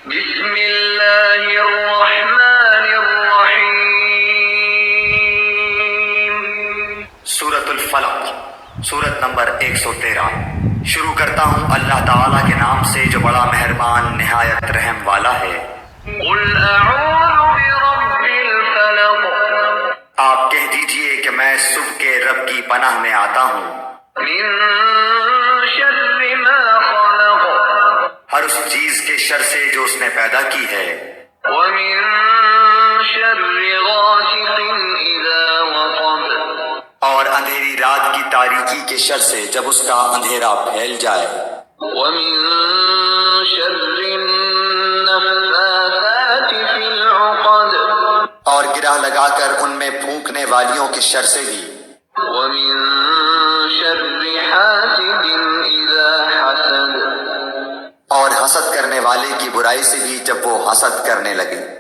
بسم اللہ الرحمن الرحیم۔ سورۃ الفلق، سورت نمبر 113۔ شروع کرتا ہوں اللہ تعالیٰ کے نام سے جو بڑا مہربان نہایت رحم والا ہے۔ قل اعوذ برب الفلق۔ آپ کہہ دیجئے کہ میں صبح کے رب کی پناہ میں آتا ہوں، من شر ما خلق۔ ہر اس چیز کے شر سے جو اس نے پیدا کی ہے، ومن شر غاسق اذا وقب۔ اور اندھیری رات کی تاریکی کے شر سے جب اس کا اندھیرا پھیل جائے، ومن شر النفاثات في العقد۔ اور گرہ لگا کر ان میں پھونکنے والیوں کے شر سے بھی، ومن شر حاسد اذا حسد۔ اور حسد کرنے والے کی برائی سے بھی جب وہ حسد کرنے لگے۔